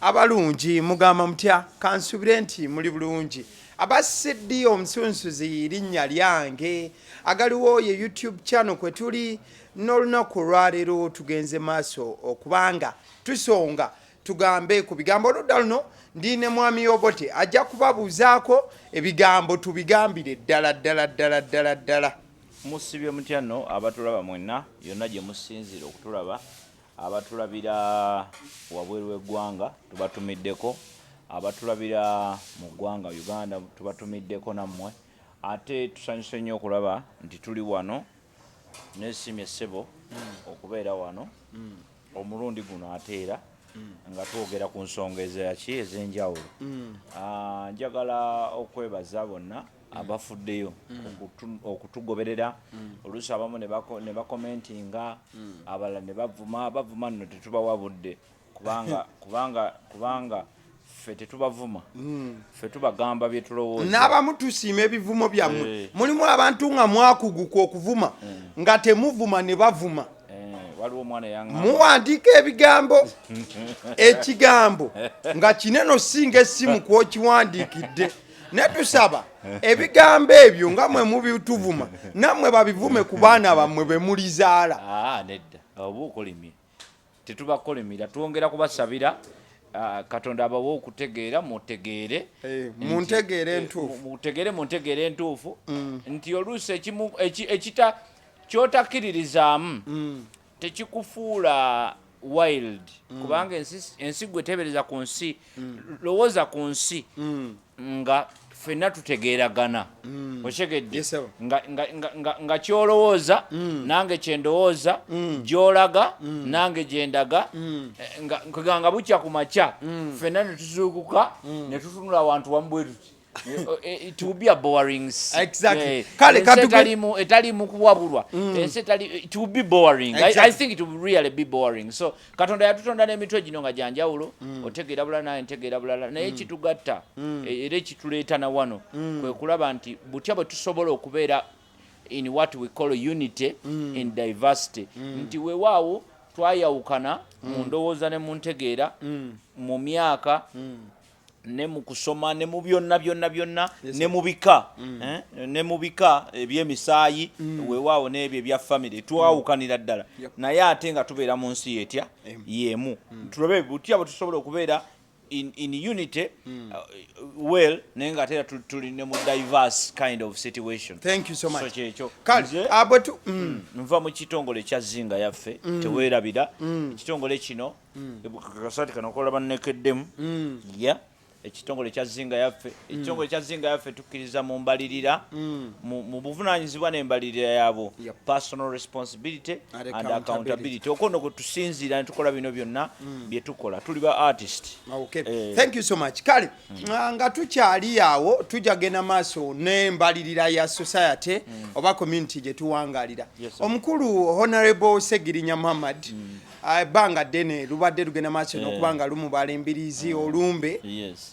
Abalungi mugamba mutya kansubire nti muli bulungi abasseddi omusunsuzi linnya lyange agaliwo ye YouTube channel kwe tuli n'olunaku lwaleero tugenze maaso okubanga tusonga tugambe ku bigambo oludda luno ndine mwami Obote ajja kubabuuzaako ebigambo tubigambire ddala musibye mutya nno abatulaba mwenna yonna gye musinzira okutulaba abatulabira wabweru w'eggwanga tubatumiddeko abatulabira mu ggwanga Uganda tubatumiddeko nammwe ate tusanyuse nnyo okulaba nti tuli wano nesimye ssebo okubeera wano omulundi guno ate era nga twogera ku nsonga ez'enjawulo njagala okwebaza bonna abafuddeyo okutugoberera oluusi abamu ne bakomentinga abalala ne bavuma nno tetubawa budde kubanga ffe tetubavuma ffe tubagamba bye tulowooza n'abamu tusiima ebivumo byammwe mulimu abantu nga mwakuguka okuvuma nga temuvuma ne bavuma waliwo omwana yangamba muwandiika ebigambo ekigambo nga kinene osinga essimu kw'okiwandiikidde netusaba ebigambo ebyo nga mwe mubituvuma nammwe babivume ku baana bammwe be mulizaala. Nedda oba okolimye tetubakolimira twongera kubasabira Katonda abawe okutegeera mutegeere muntegeere entuufu nti oluusi ekimu kyotakkiririzaamu tekikufuula wild kubanga ensi gwe tebereza ku nsi lowooza ku nsi nga ffenna tutegeeragana okyegedde nga kyolowooza nange kyendowooza gyolaga nange gyendaga nga bukya ku makya ffenna ne tuzuukuka ne tutunula awantu wamu bwe tuti. It will be a boring. Exactly. Etalimu kuwabulwa. It will be boring. Exactly. I think it will really be boring. So Katonda yatutonda n'emitwe gino nga janjawulo otegeera bulala naye ntegeera bulala naye kitugatta era ekituleeta na wano kwe kulaba nti butya bwe tusobola okubeera in what we call unity in diversity nti weewaawo twayawukana mu ndowooza ne mu ntegeera mu myaka ne mu kusoma ne mu byonna ne mu bika eby'emisaayi weewaawo n'ebyo ebya family twawukanira ddala naye ate nga tubeera mu nsi yetya yemu tulabe butya bwe tusobola okubeera in unity well naye nga ate tuli ne mu diverse kind of situation. Thank you so much. So kyekyo nva mu kitongole kya Zinga yaffe teweerabira ekitongole kino kasati kano kolaba nnekeddemu ekitongole kya Zinga yaffe tukkiriza mu mbalirira mu buvunaanyizibwa n'embalirira yaabo personal responsibility and accountability okono kwe tusinziira ne tukola bino byonna bye tukola tuli ba artist. Thank you so much. Kale nga tukyali awo tujja genda maaso n'embalirira ya society oba community gye tuwangalira omukulu Honorable Ssegirinya Muhammad banga ddene lubadde lugenda maaso n'okubanga lumubala embirizi olumbe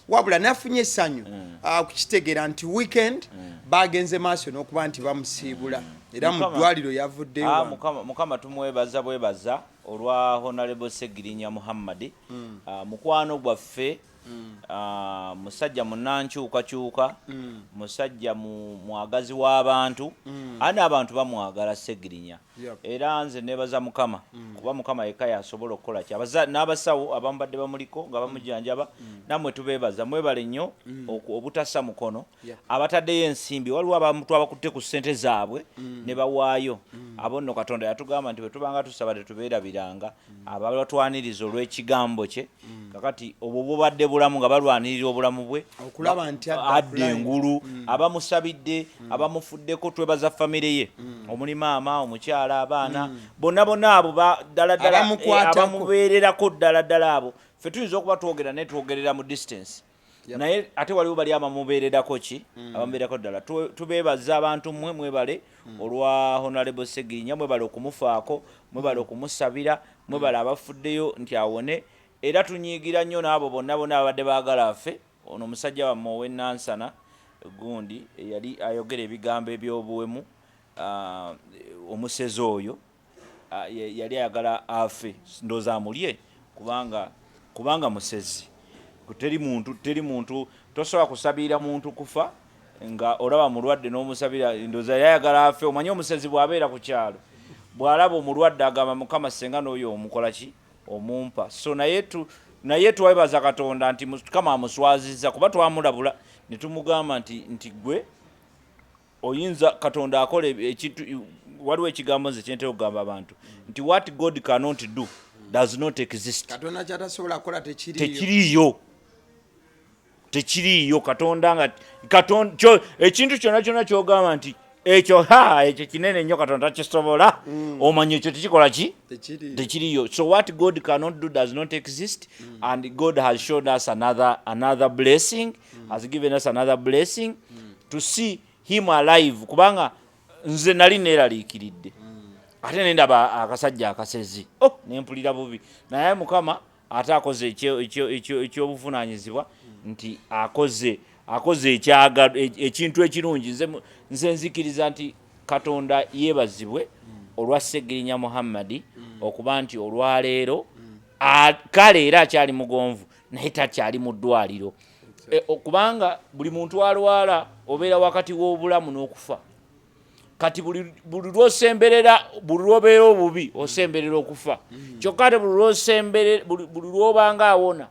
wabula nafunye Ssanyu okukitegeera nti weekend bagenze maaso n'okuba nti bamusiibula era mu ddwaliro yavuddeyo. Mukama tumwebaza olwa Honorable Ssegirinya Muhammad mukwano gwaffe musajja munankyukakyuka musajja mwagazi w'abantu ani abantu bamwagala Ssegirinya era nze nebaza Mukama kuba Mukama yekka yasobola okukola ki n'abasawo abambadde bamuliko nga bamujjanjaba nammwe tubeebaza mwebale nnyo obutassa mukono abataddeyo ensimbi waliwo abantu abakutte ku ssente zaabwe ne bawaayo abo nno Katonda yatugamba nti bwe tubanga tusaba tetubeerabiranga ababatwaniriza olw'ekigambo kye kakati obwo bubadde bulamu nga balwanirira obulamu bwe okulaba nti adde engulu abamusabidde abamufuddeko twebaza famire ye omuli maama omukyala abaana bonna abo ddala abamubeererako ddala abo ffe tuyinza okuba twogera naye twogerera mu distance naye ate waliwo bali abamubeererako ki abamubeererako ddala tubeebaza abantu mmwe mwebale olwa Honorable Ssegirinya mwebale okumufaako mwebale okumusabira mwebale abafuddeyo nti awone era tunyiigira nnyo n'abo bonna abadde baagala affe ono omusajja wammwe ow'ennansana gundi eyali ayogera ebigambo eby'obuwemu omusezi oyo yali ayagala afe ndooza amulye kubanga musezi teri muntu tosobola kusabira muntu kufa nga olaba mulwadde n'omusabira ndoza yayagala afe. Omanyi omusezi bw'abeera ku kyalo bw'alaba omulwadde agamba Mukama senga n'oyo omukola ki omumpa. So naye twabaza Katonda nti Mukama amuswazizza kuba twamulabula ne tumugamba nti gwe oyinza Katonda akola ekintu. Waliwo ekigambo nze kyentera okugamba abantu nti what God cannot do does not exist. Katonda kyatasobola kukola tekiriyo Katonda nga ekintu kyonna kyogamba nti ekyo kinene nnyo Katonda takisobola omanya ekyo tekikola ki tekiriyo. So what God cannot do does not exist, and God has showed us another blessing, has given us another blessing to see him alive. Kubanga nze nali neeraliikiridde ate nendaba akasajja akasezi nempulira bubi, naye Mukama ate akoze ekyobuvunaanyizibwa nti akoze ekintu ekirungi. Nze nzikiriza nti Katonda yeebazibwe olwa Ssegirinya Muhammad okuba nti olwaleero kale era akyali mugonvu naye takyali mu ddwaliro, kubanga buli muntu alwala obeera wakati w'obulamu n'okufa. Kati buli lwosemberera buli lwobeera obubi osemberera okufa, kyokka ate buli lwobanga awona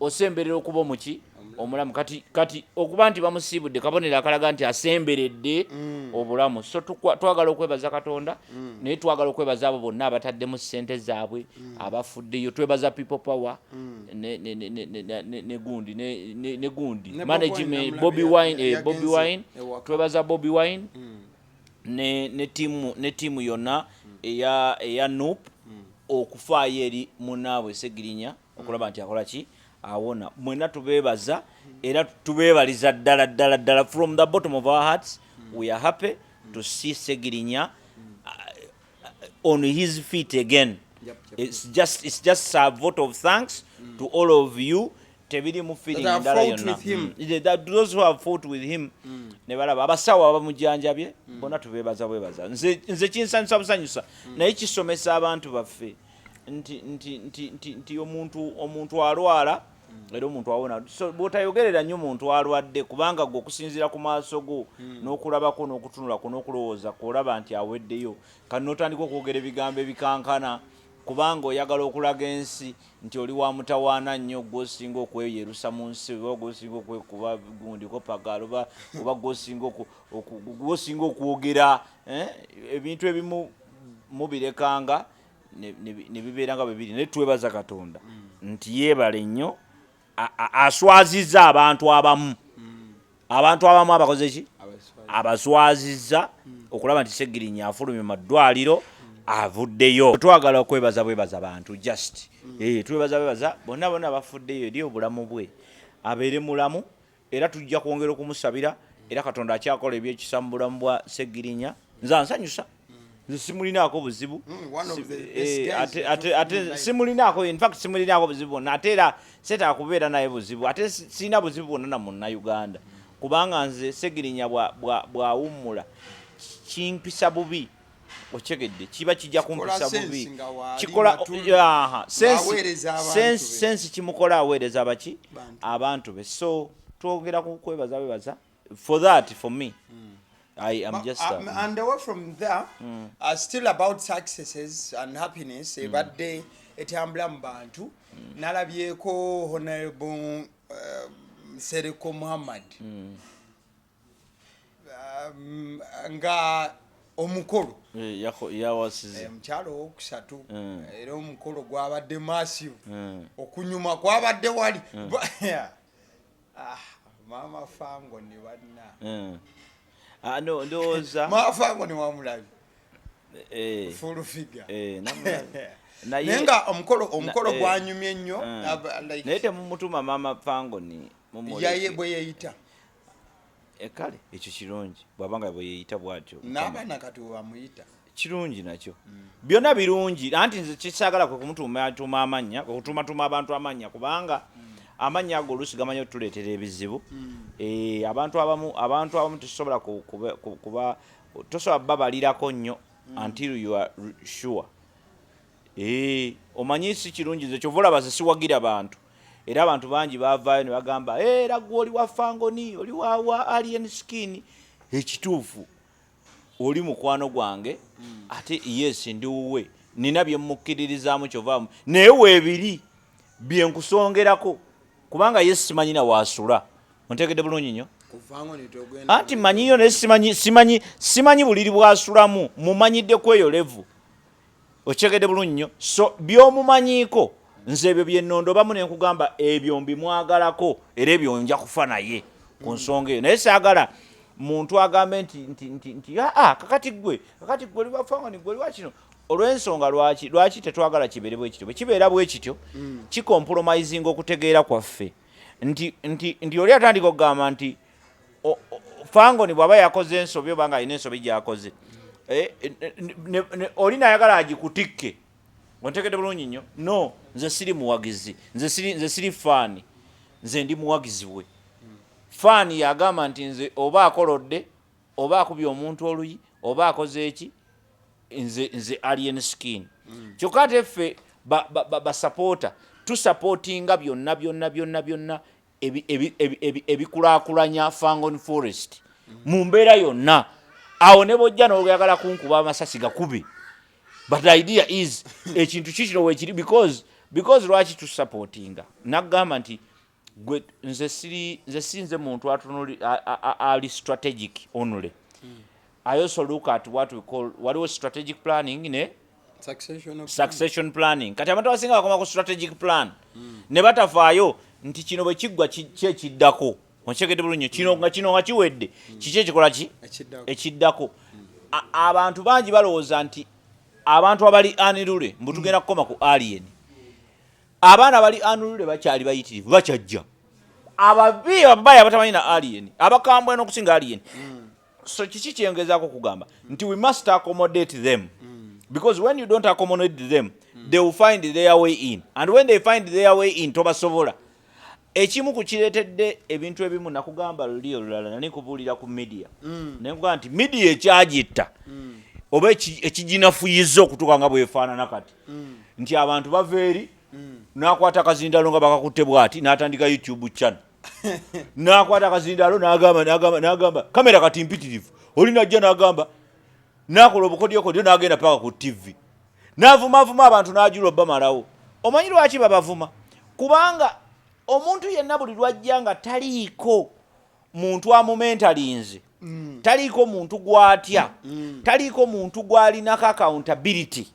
osemberera okuba omuki omulamu. Kati okuba nti bamusiibudde kabonero akalaga nti asemberedde obulamu. So twagala okwebaza Katonda, naye twagala okwebaza abo bonna abataddemu ssente zaabwe abafuddeyo. Twebaza People Power ne gundi management Bobi Wine, twebaza Bobi Wine ne tiimu yonna eya NUP okufaayo eri munnaabwe Ssegirinya okulaba nti akola ki awona. Mwena tubeebaza era tubeebaliza ddala from the bottom of our hearts. We are happy to see Ssegirinya on his feet again. It's just a vote of thanks to all of you. Tebiri mu feeling ndala yonna those who have fought with him ne balaba abasawo abamujanjabye bona tubeebaza nze kinsanyusa busanyusa naye kisomesa abantu baffe nti omuntu alwala era omuntu awona. So bw'otayogerera nnyo omuntu alwadde kubanga gwe okusinziira ku maaso go n'okulabako n'okutunulako n'okulowooza kwolaba nti aweddeyo kati n'otandika okwogera ebigambo ebikankana kubanga oyagala okulaga ensi nti oli wa mutawaana nnyo gw'osinga okweyerusa mu nsi oba gw'osinga okwekuba gundi kopagala oba gw'osinga okwogera ebintu ebimu mubirekanga ne bibeera nga bibiri. Naye twebaza Katonda nti yeebale nnyo aswazizza abantu abamu abakoze ki abaswazizza okulaba nti Ssegirinya afulumye mu ddwaliro avuddeyo. Twagala okwebaza bantu just twebaza bonna bafuddeyo eri obulamu bwe abeere mulamu, era tujja kwongera okumusabira, era Katonda akyakola ebyekisa mu bulamu bwa Ssegirinya. Nze nsanyusa, nze simulinaako buzibu ate simulinaako, in fact simulinaako buzibu bwonna, ate era seetaaga kubeera naye buzibu, ate sirina buzibu bwonna na Munnayuganda kubanga nze Ssegirinya bw'awummula kimpisa bubi. Okyegedde kiba kijja kumpisa bubi, kikola sensi kimukola aweereza baki abantu be. So twogera kwebaza for that. For me I am just and away from there still about successes and happiness ebadde etambula mu bantu. Nalabyeko Honorable Nsereko Muhammad nga omukolo yawasize mukyalo owokusatu era omukolo gwabadde massive okunyuma kwabadde wali Mama Fango ne banna ndowooza Mama Fango ne wamulabi full figure naye nga omukolo gwanyumye nnyo naye temumutuma Mama Fango ni yaye bwe yeyita kale ekyo kirungi bwabanga bwe yeyita bwatyo n'abaana kati bamuyita kirungi nakyo byonna birungi. Anti nze kisaagala kwe kumutuuma amannya, okutumatuma abantu amannya kubanga amannya ago oluusi gamanyi otuleetera ebizibu. Abantu abamu tosobola kuba tosobola babalirako nnyo until you are sure. Omanyi si kirungi nze kyova olaba ze siwagira bantu era abantu bangi bavaayo ne bagamba era gwe oli wa fangoni oli wa alien skin ekituufu oli mukwano gwange ate yes ndi wuwe nina bye mukkiririzaamu kyovaamu naye weebiri bye nkusongerako kubanga yes simanyina waasula ontegedde bulungi nnyo anti manyiyo naye simanyi buliri bwasulamu mumanyidde kweyo levu okyegedde bulungi nnyo so by'omumanyiiko nze ebyo byennondo bamu ne nkugamba ebyo mbimwagalako era ebyo nja kufa naye ku nsonga eyo naye saagala muntu agambe nti kakati gwe oli bafanga gwe oli wakino olw'ensonga lwaki tetwagala kibeere bwe kityo bwe kibeera bwe kityo kikompromisinga okutegeera kwaffe nti oli atandika okugamba nti fangoni bw'aba yakoze ensobi oba nga alina ensobi gy'akoze oli nayagala agikutikke ontegedde bulungi nnyo no nze siri muwagizi nze siri faani nze ndi muwagizi we faani yagamba nti nze oba akolodde oba akubye omuntu oluyi oba akoze eki nze alien skin kyokka ate ffe basapota tusapootinga byonna ebikulaakulanya Fangon Forest mu mbeera yonna awo ne bojja n'oyagala kunkuba amasasi gakube but the idea is ekintu kikino weekiri because lwaki tusapootinga nagamba nti gwe nze sinze muntu ali strategic only I also look at what we call waliwo strategic planning ne succession planning kati abantu abasinga bakoma ku strategic plan ne batafaayo nti kino bwe kiggwa kyekiddako onkyegedde bulungi kino nga kiwedde kiki ekikola ki ekiddako abantu bangi balowooza nti abantu abali anirule mbu tugenda kukoma ku alien abaana bali anirule bakyali bayitirivu bakyajja ababi ababayi abatamanyi na alien abakambwe n'okusinga alien so kiki kyeyongezaako kugamba nti we must accommodate them because when you don't accommodate them they will find their way in and when they find their way in tobasobola ekimu ku kireetedde ebintu ebimu nakugamba luli olulala nani kubuulira ku media nekugamba nti media ekyagitta oba ekiginafuyiza okutuuka nga bwefaanana kati nti abantu bava eri n'akwata akazindalo nga bakakutte bw'ati n'atandika YouTube channel n'akwata akazindalo n'agamba kamera kati mpitirivu oli najja n'agamba n'akola obukodyokodyo n'agenda paka ku TV n'avumavuma abantu n'ajula bamalawo omanyi lwaki babavuma kubanga omuntu yenna buli lwajja nga taliiko muntu amumentalinze taliiko muntu gwatya taliiko muntu gwalinako accountability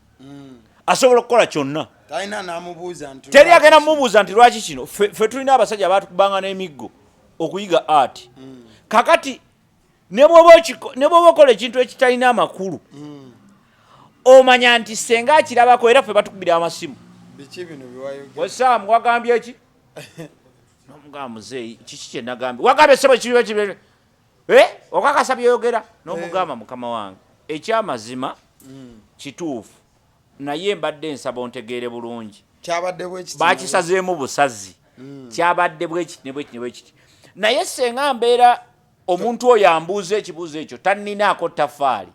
asobola okukola kyonna teri agenda mumubuuza nti lwaki kino ffe tulina abasajja abatukubanga n'emiggo okuyiga art kakati ne bw'oba okola ekintu ekitalina amakulu omanya nti senga akirabako era ffe batukubira amasimu wasaamu wagambye eki nomugamba muzeeyi kiki kyenagambye wagambye sebo kibibe okakasa byoyogera n'omugamba mukama wange ekyamazima kituufu naye mbadde nsaba ontegeere bulungi bakisazeemu busazi kyabadde bwekiti nebwekiti naye senga mbeera omuntu oyo ambuuza ekibuuzo ekyo tanninaako tafaali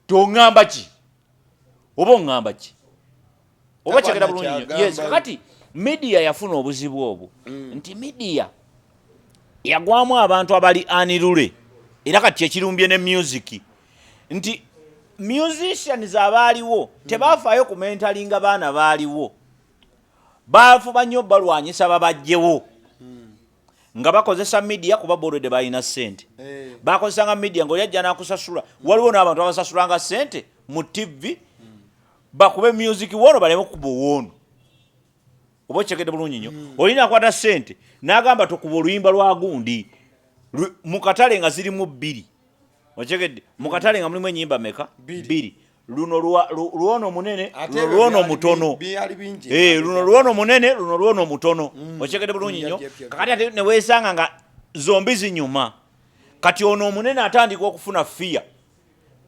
toŋŋamba ki oba oŋŋamba ki oba kyegera bulungi yes kakati media yafuna obuzibu obwo nti media yagwamu abantu abali anirule era kati ekirumbye ne music nti musicians abaaliwo tebafaayo ku mentalinga baana baaliwo baafuba nnyo balwanyisa babajjewo nga bakozesa media kuba bolode balina ssente bakozesanga media ng'olyajja n'akusasula waliwo n'abantu abasasulanga ssente mu TV bakube music wono baleme kuba wono oba kyegedde bulungi nnyo olina akwata ssente n'agamba tokuba oluyimba lwa gundi mu katale nga zirimu 2 okyegedde mu katale nga mulimu ennyimba meka 2 luno luwono munene luwono mutono luno luwono munene luno luwono mutono okyegedde bulungi nnyo kakati ate ne weesanga nga zombi zinyuma kati ono omunene atandika okufuna fiya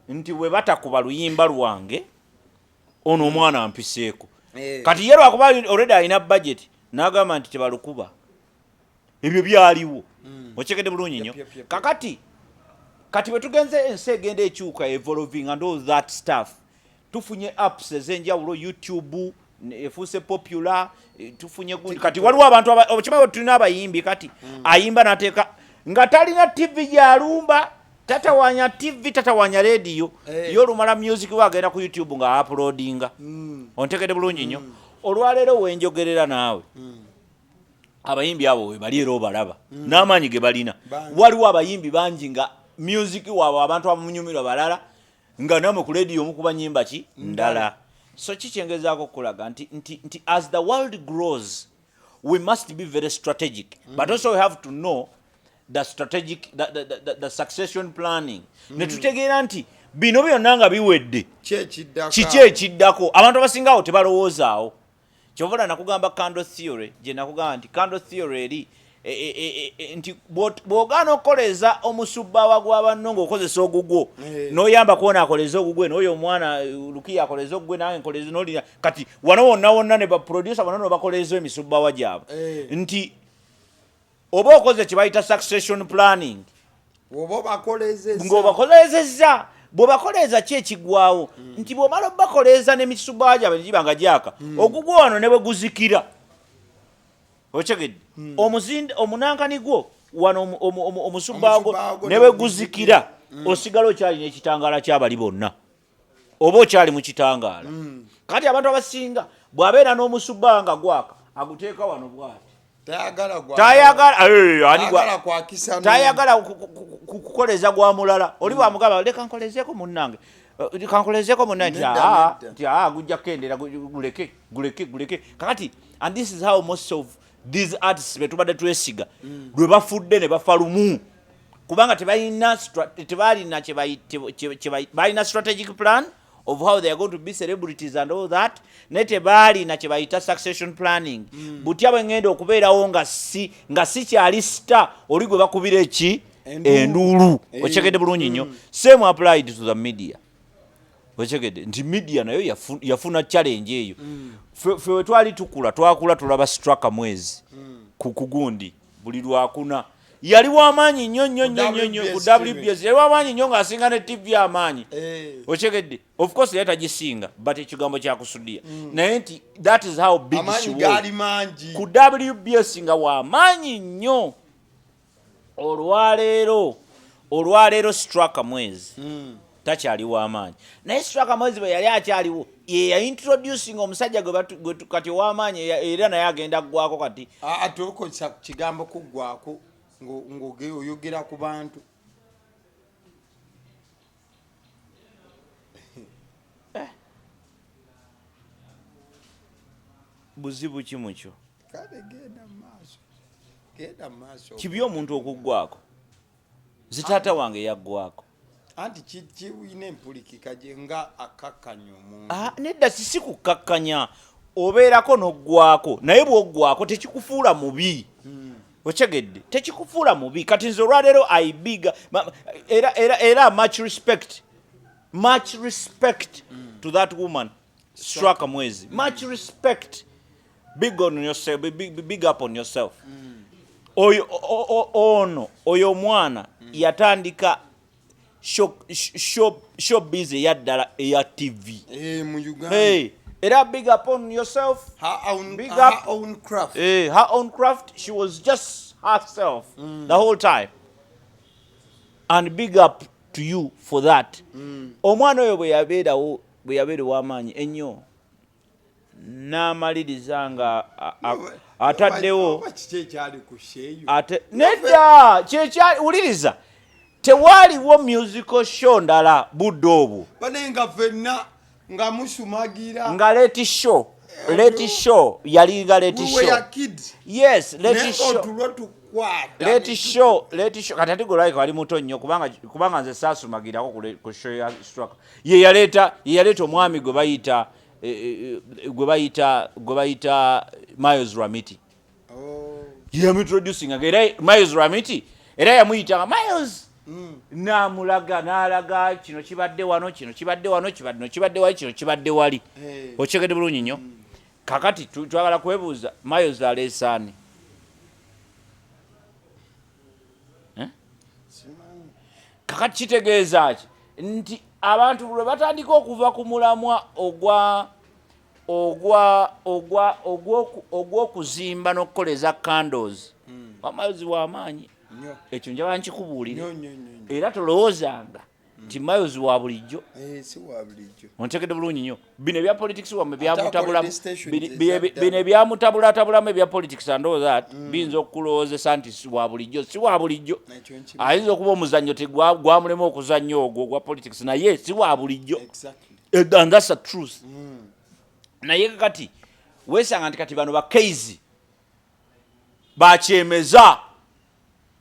nti bwe batakuba luyimba lwange ono omwana ampiseeko kati ye lwakuba already alina budget n'agamba nti tebalukuba ebyo byaliwo okyegedde bulungi nnyo kakati bwe tugenze ensi egenda ekyuka evolving and all that stuff tufunye apps ez'enjawulo YouTube efuuse popular tufunye kati waliwo abantu okimanyi tulina abayimbi kati ayimba nateeka nga talina TV gyalumba tatawanya TV tatawanya radio y'olumala music wagenda ku YouTube nga uploadinga ontegedde bulungi nnyo olwaleero wenjogerera naawe abayimbi abo we bali era obalaba n'amaanyi ge balina waliwo abayimbi bangi nga music waabwe abantu abamunyumirwa balala nga namwe ku radio mukuba nyimba ki ndala so kikyengezaako okulaga nti as the world grows we must be very strategic but also we have to know the strategic the succession planning ne tutegeera nti bino byonna nga biwedde kiki ekiddako abantu abasingawo tebalowoozaawo kyovula nakugamba candle theory gye nakugamba nti candle theory eri nti bw'ogaana okukoleza omusubbawa gw'abanno ng'okozesa ogugwo n'oyamba kuwona akoleza ogugwe n'oyo omwana lukiya akoleza ogugwe nange nkoleza n'olina kati wano wonna ne baproducer bano bakoleza emisubbawa gyabwe nti oba okoze kye bayita succession planning ng'obakolezezza bw'obakoleza ki ekigwawo nti bw'omala obakoleza n'emisubbawa gyabwe ne giba nga gyaka ogugwo wano ne bwe guzikira okyegedde omunankani gwo wano omusubbago ne bwe guzikira osigala okyalina ekitangaala ky'abali bonna oba okyali mu kitangaala kati abantu abasinga bw'abeera n'omusubbaga nga gwaka aguteeka wano bwati tayagala kukoleza gwa mulala oli bwamugamba leka nkolezeeko munnange nti gujja kukendera guleke kakati and this is how most of these artists betubadde twesiga lwe bafudde ne bafa lumu kubanga tebalina strategic plan of how they are going to be celebrities and all that ne tebalina kye bayita succession planning butya bwe ngenda okubeerawo nga si kyali star oli gwe bakubira eki enduulu okyegedde bulungi nnyo same applied to the media okyegedde nti media nayo yafuna challenge eyo fe we twali twakula tulaba straka mwezi ku kugundi buli lwakuna yali w'amaanyi nnyo ku WBS yali w'amaanyi nnyo ng'asinga ne TV amaanyi okyegedde of course yali tagisinga but ekigambo kyakusudia naye nti that is how big she was ku WBS nga w'amaanyi nnyo olwaleero straka mwezi takyali w'amaanyi naye straka mwezi bwe yali akyaliwo ye yaintroducing omusajja gwe kati w'amaanyi era naye agenda ggwako kati ate okozesa kigambo kuggwako ng'oyogera ku bantu buzibu ki mukyo kale genda maaso kibi omuntu okuggwako zitaata wange yaggwako anti kiwina empulikika gye nga akakkanya omuntu nedda sisi kukakkanya obeerako n'oggwako naye bw'oggwako tekikufuula mubi okyegedde tekikufuula mubi kati nze olwaleero aibiga era much respect to that woman straka mwezi much respect big on yourself big up on yourself oyo omwana yatandika showbiz eyaddala eya TV mu Uganda era big up on yourself her own craft her own craft she was just herself the whole time and big up to you for that omwana oyo bwe yabeera w'amaanyi ennyo n'amaliriza nga ataddewo nedda kyekyali wuliriza tewaaliwo musical show ndala budde obwo banenga fenna nga musumagira nga leti show yalinga leti show yes leti show kati ate golaika wali muto nnyo kubanga nze saasumagirako ku show ya straka ye yaleeta omwami gwe bayita Miles Ramiti yamuintroducing era Miles Ramiti era yamuyitanga Miles n'alaga kino kibadde wano kino kibadde wano kino kibadde wali kino kibadde wali okyegedde bulungi nnyo kakati twagala kwebuuza Miles aleesaani kakati kitegeeza ki nti abantu lwe batandika okuva ku mulamwa ogw'okuzimba n'okukoleza candles amayozi w'amaanyi ekyo njaba nkikubuulire era tolowoozanga nti mayozi wa bulijjo ontegedde bulungi nnyo bino ebya politics wamme bino ebyamutabulatabulamu ebya politics and all that biyinza okukulowoozesa nti si wa bulijjo si wa bulijjo ayinza okuba omuzannyo tegwamulema okuzannya ogwo ogwa politics naye si wa bulijjo and that's the truth naye kakati weesanga nti kati bano bakeizi bakyemeza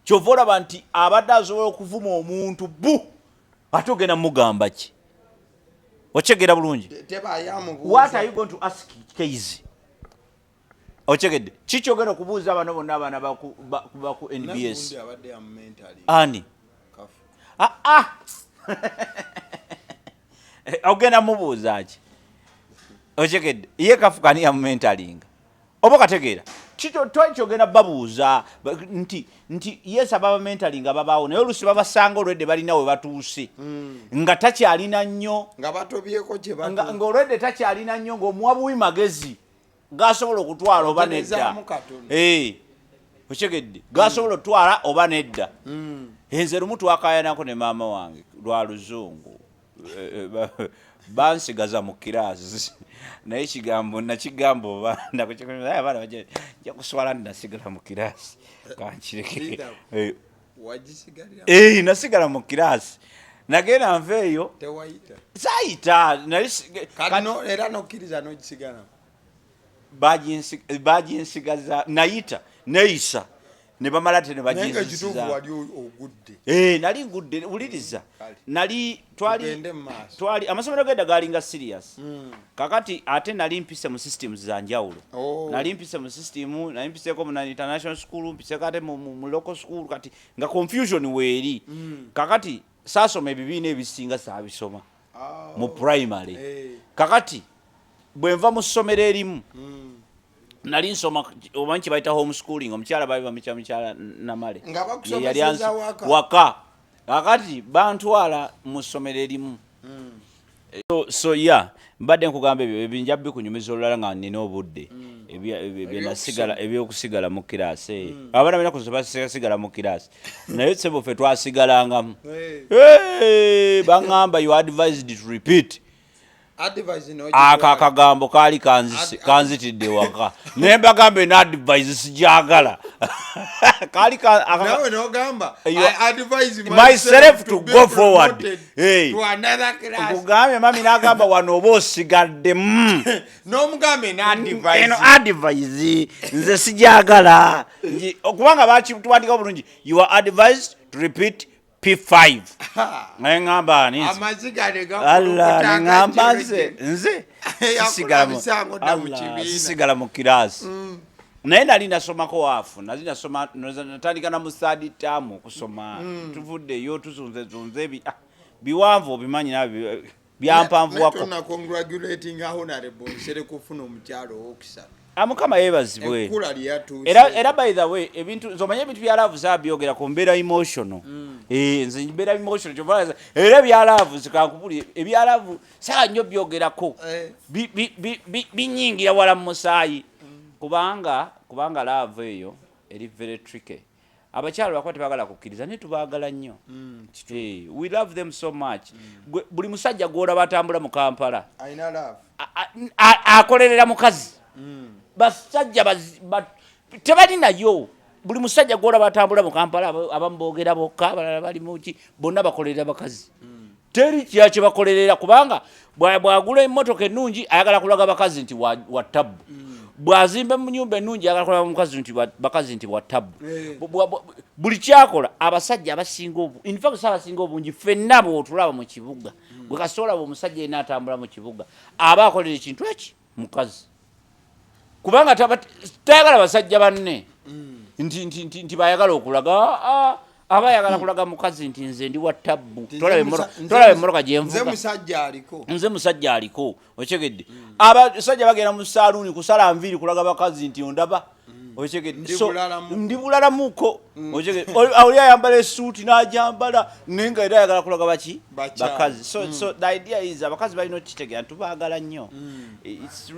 kyova olaba nti abadde asobola okuvuma omuntu bu ate ogenda mugamba ki okyegera bulungi what are you going to ask keizi okyegedde kiki ogenda okubuuza abana bonna abaana baku NBS ani ogenda mubuuza ki okyegedde ye kafukani ya mentalinga oba kategeera kyogenda babuuza nti yes ababa mentalinga babaawo naye olusi babasanga olwedde balina we batuuse nga takyalina nnyo nga olwedde takyalina nnyo ng'omuwa buwi magezi gaasobola okutwala oba nedda okyegedde gaasobola okutwala oba nedda enze lumu twakayanako ne maama wange lwa luzungu bansigaza mu kiraasi naye kigambo nakigamba oba abaana nja kuswala nasigala mu kiraasi kankireke nasigala mu kiraasi nagenda nveeyo sayita era nokkiriza nogisigala baginsigaza nayita neyisa ne bamala te ne baginsiza nali ngudde wuliriza nali twali amasomero gedda galinga serious kakati ate nali mpise mu systems za njawulo nali mpise mu system nali mpiseko mu international school mpiseko ate mu local school kati nga confusion weeri kakati saasoma ebibiina ebisinga saabisoma mu primary kakati bwe nva mu ssomero erimu nali nsoma omanyi bayita homeschooling omukyala babi bamukyala namale yali waka kakati bantwala mu ssomero erimu so yeah mbadde nkugamba ebyo ebinja bikunyumiza olulala nga nina obudde ebyokusigala mu kiraasi abaana balina kusigala mu kiraasi naye sebo ffe twasigalangamu baŋŋamba you advised to repeat akagambo kaali kanzitidde waka naye mbagambe na advice sijagala kaali nawe nogamba myself to go forward kugambe mami nagamba wano oba osigadde nomugambe eno advice nze sijagala okubanga bakitwandika bulungi you are advised to repeat P5 ngamba ni Allah ngamba nze sigala mu kirasi naye nali nasomako waafu nali nasoma natandika na musadi tamu kusoma tuvuddeyo tuzunze biwanvu obimanyi nabyo byampanvu wako na congratulating honorable Nsereko funa omukyalo okisa amukama yebazibwe era by the way ebintu zomanye ebintu bya love zabyogera ku mbeera emotional nze mbeera emotional kyovaza era bya love zikakubuli ebya love saa nnyo byogerako binyingira wala mu musaayi kubanga love eyo eri very tricky abakyalo bakwa tebagala kukkiriza naye tubaagala nnyo we love them so much buli musajja gwola batambula mu Kampala akolerera mukazi basajja tebali nayo buli musajja gwola batambula mu Kampala abambogera bokka abalala bali muki bonna bakolerera bakazi teri kyakye bakolerera kubanga bwagula emmotoka ennungi ayagala kulaga bakazi nti wa tabu bwazimba mu nyumba ennungi ayagala kulaga bakazi nti wa tabu buli kyakola abasajja abasinga in fact abasinga obungi ffenna bwotulaba mu kibuga bwe kasobola omusajja yena atambula mu kibuga aba akolera ekintu eki mukazi kubanga tayagala basajja banne nti bayagala okulaga abayagala kulaga mukazi nti nze ndi wa tabu tolabe emmoloka gyenvuga nze musajja aliko okyegedde abasajja bagenda mu saaluuni kusala nviiri kulaga bakazi nti ondaba Ochegedde so ndibulalamuko ochegedde oli ayambala esuuti n'ajambala nenga era ayagala kulaga bakazi so the idea is abakazi balina okkitegera tubaagala nnyo it's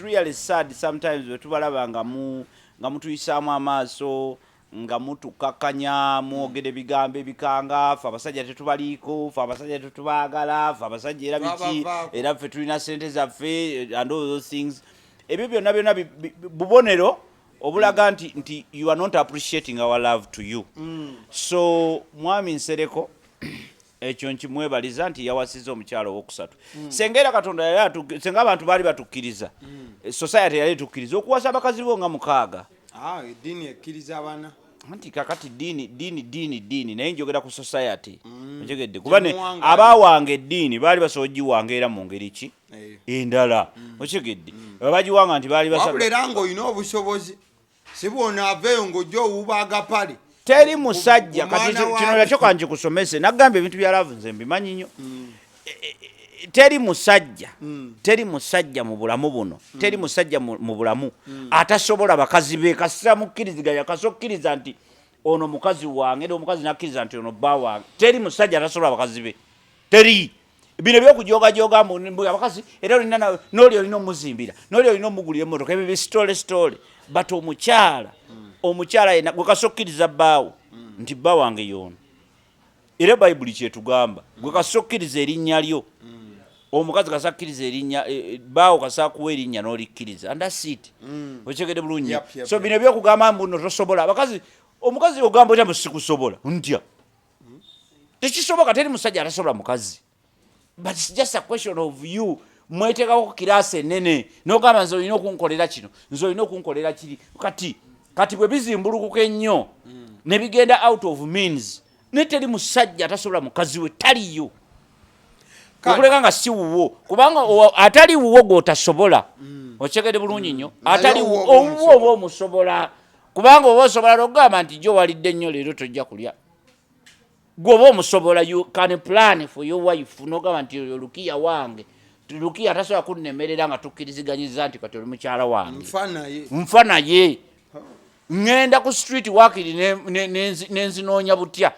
really sad sometimes wetubalaba nga mutuyisaamu amaaso nga mutukakanya mwogere bigambo ebikanga fe abasajja tetubaliiko fe abasajja tetubaagala fe abasajja era biki era ffe tulina sente zaffe and all those things ebyo byonna bubonero obulaga nti you are not appreciating our love to you so Mwami Nsereko ekyo nkimwebaliza nti yawasiza omukyalo owokusatu senga Katonda senga abantu baali batukkiriza society yali tukkiriza okuwasa abakazi bo nga 6 eddiini ekkiriza abaana anti kakati dini naye njogera ku society njogedde kubane abawange eddiini baali basobola giwangeera mu ngeri ki endala okigedde babagiwanga nti baali basabulera ng'olina obusobozi si bwona aveeyo ng'ojja owuba pale teri musajja kati kino nakyo kankikusomese nagamba ebintu bya laavu nze mbimanyi nnyo teri musajja mu bulamu buno teri musajja mu bulamu atasobola bakazi be kasira mukkiriziganya kasokkiriza nti ono mukazi wange omukazi nakkiriza nti ono bba wange teri musajja atasobola bakazi be teri bino byokujogajoga mu abakazi era olina n'oli olina omuzimbira n'oli olina omugulira emmotoka ebyo bisitole but omukyala yena gwe kasokkiriza bbaawo nti bba wange yono era bayibuli kyetugamba gwe kasokkiriza erinnya lyo omukazi kasakkiriza erinnya bbaawo kasakuwa erinnya n'olikkiriza andasiti okyegedde bulungi so bino byokugamba mbuno tosobola abakazi omukazi ogamba oti sikusobola ntya tekisoboka teri musajja atasobola mukazi but it's just a question of you mweteekako kiraasi ennene n'ogamba nze olina okunkolera kino nze olina okunkolera kiri kati bwe bizimbulukuka ennyo ne bigenda out of means ne teri musajja atasobola mukazi we taliyo okuleka nga si wuwo kubanga atali wuwo gw'otasobola okyegedde bulungi nnyo atali owuwo oba omusobola kubanga oba osobola n'okugamba nti gyo walidde nnyo leero tojja kulya gwoba omusobola you can plan for your wife n'ogamba nti lukiya wange lukiya tasobola kunnemerera nga tukkiriziganyiza nti kati oli mukyala wange nfa naye ngenda ku street wakiri nenzinoonya butya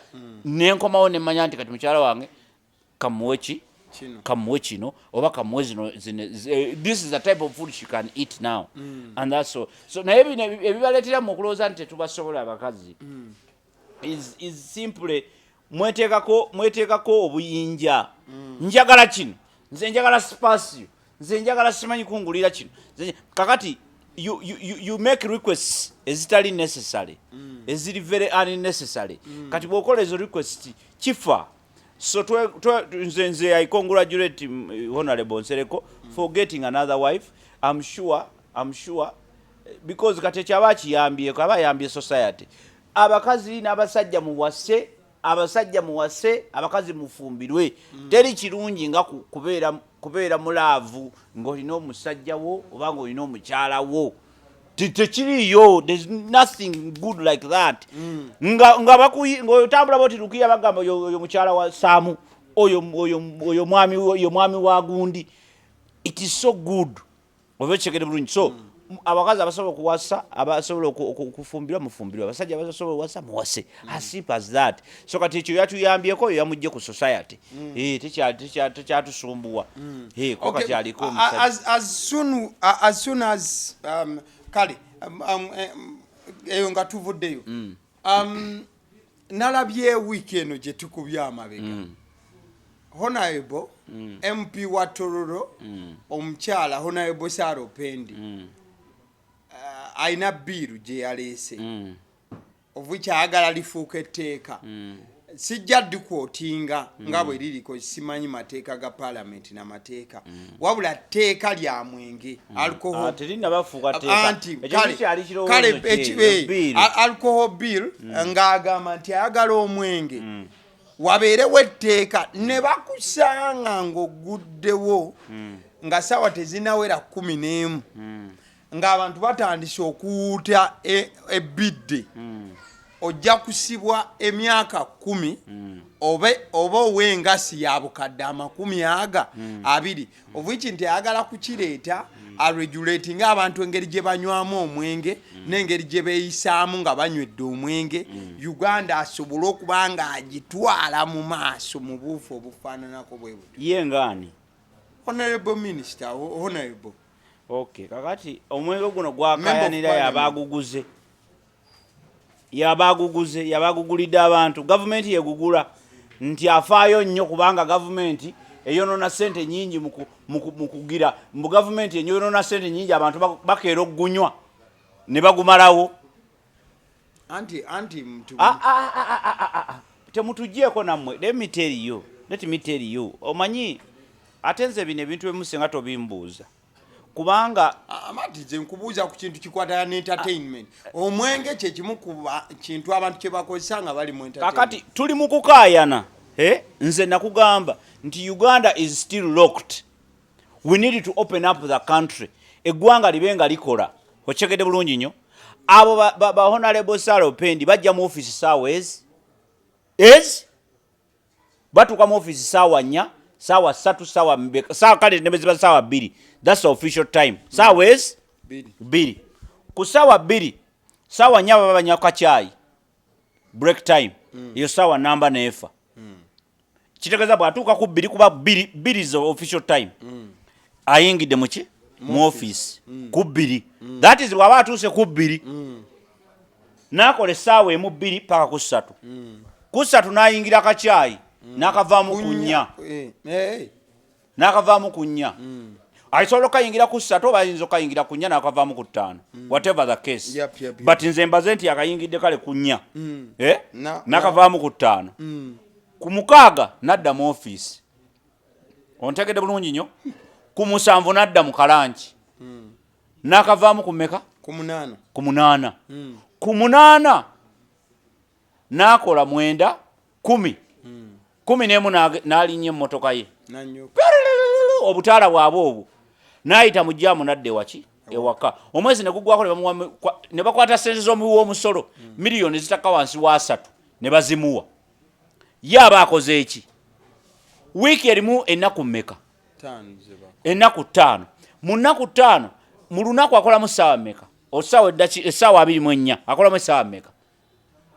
nenkomawo nemmanya nti kati mukyala wange kamuwe kino oba kamuwe zino this is the type of food she can eat now and that's so naye bino ebibaleetera mu okulowooza nti tetubasobola abakazi is simply mweteekako obuyinja njagala kino nze njagala spasio nze njagala simanyi kungulira kino kakati you make requests ezitali necessary eziri very unnecessary kati bw'okola ezo request kifa so nze I congratulate Honorable Nsereko for getting another wife. I'm sure because kati kyaba kiyambyeko aba yambye society abakazi n'abasajja muwase abakazi mufumbirwe teri kirungi nga kubeera mulaavu ng'olina omusajja wo oba ng'olina omukyala wo tekiriyo there's nothing good like that ng'otambula boti lukiya bagamba oyo mukyala wa Saamu oyo mwami wa gundi it is so good oba ekigere bulungi so abakazi abasobola okuwasa abasobola okufumbirwa mufumbirwa abasajja abasobola okuwasa muwase as simple as that so kati ekyo yatuyambyeko oyo yamugje ku society tekyatusumbuwa ko katyaliko as soon as kale eyo nga tuvuddeyo nalabye week eno gye tukubye amabega Honorable MP wa Tororo omukyala Honorable Saro Pendi aina biru gye yaleese ovukyagala lifuuka etteeka sijja dikwotinga nga bwe liriko simanyi mateeka ga parliament n'amateeka wabula tteeka lya mwenge alcohol alcohol bill ng'agamba nti ayagala omwenge wabeerewo etteeka ne bakusanga ng'oguddewo nga sawa tezinawera 11 ng'abantu batandise okuwuuta ebidde ojja kusibwa emyaka 10 oba ow'engasi ya bukadde 20 obwiki nti ayagala kukireeta regulating abantu engeri gye banywamu omwenge n'engeri gye beeyisaamu nga banywedde omwenge Uganda asobole okuba nga agitwala mu maaso mu buufu obufaananako bwe buti ye ngaani honorable minister honorable okay kakati omwenge guno gwakayanira yabagugulidde abantu gavumenti yegugula nti afaayo nnyo kubanga gavumenti eyonona sente nyingi mukugira mu gavumenti eyonona sente nyingi abantu bakeera okugunywa ne bagumalawo anti temutugyeko nammwe let me tell you omanyi ate nze bino ebintu ebimusinga tobimbuuza kubanga amati nze nkubuuza ku kintu kikwatana ne entertainment omwenge kyekimu ku kintu abantu kye bakozesa nga bali mu entertainment kakati tuli mu kukaayana nze nakugamba nti Uganda is still locked. We need to open up the country. Eggwanga libe nga likola. Ochekedde bulungi nnyo. Abo ba honorable Salo Pendi bajja mu office sawa batuka mu office sawa 4, sawa 3, sawa 2, sawa kale ne beziba sawa 2. That's the official time. Sawa 2. Ku sawa 2, sawa 4 babanya kachai. Break time. Iyo sawa namba nefa. Kitegeza bwatuuka ku 2 kuba 2 is the official time. Ayingidde mu office ku 2. That is bwaba atuuse ku 2. Nakola essaawa emu 2 paka ku 3. Ku 3 n'ayingira kachai n'akavaamu ku 4. N'akavaamu ku 4. Ayisobola okayingira ku 3 oba ayinza okayingira ku 4 n'akavaamu ku 5. Whatever the case. Yep. But nze mbaze nti akayingidde kale ku 4. N'akavaamu ku 5. Ku 6 nadda mu office. Ontegedde bulungi nnyo. Ku 7 nadda mu kalanchi. N'akavaamu ku meka? Ku 8. Ku 8. Ku 8 n'akola 9, 10. 11 n'alinnya emmotoka ye. Obutaala bwabwe obwo. N'ayita mu jjaamu nadde waki? Ewaka. Omwezi ne gugwako ne bakwata sente z'omuwi w'omusolo miliyoni zitaka wansi wa 3 ne bazimuwa. Ye aba akoze eki? Wiiki erimu ennaku mmeka? 5. Ennaku 5. Mu nnaku 5 mu lunaku akolamu ssaawa mmeka? Essaawa 24 akolamu essaawa mmeka?